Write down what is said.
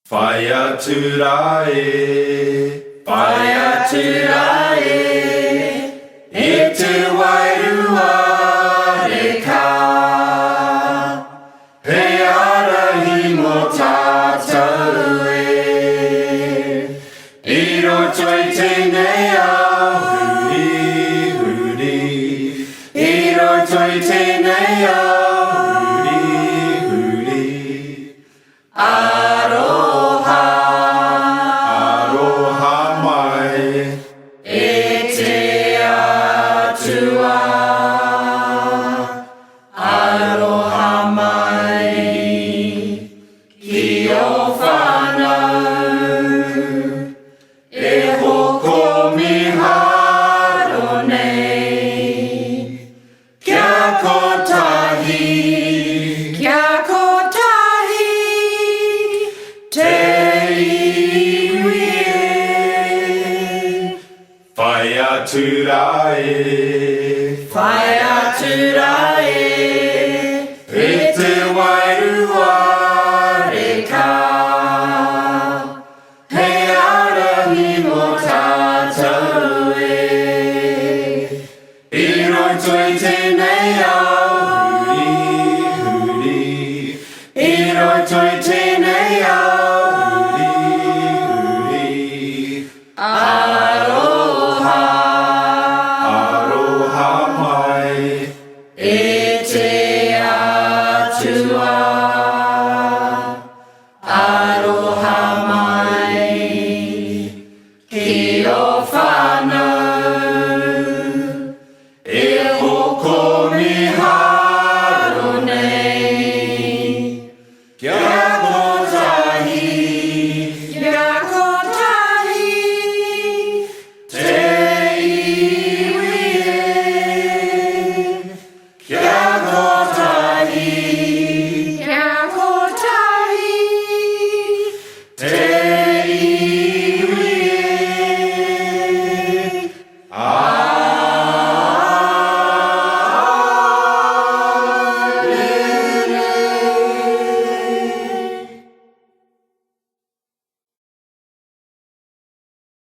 Fayaturae, Fayaturae, Itiwairuareka, Hearahi motataue, Iro toitenea, huri, huri, Iro toitenea, huri, huri, Aloha mai, ki o whanau, e hoko miharo nei. Kia kotahi, te iwi e. Fayaturae,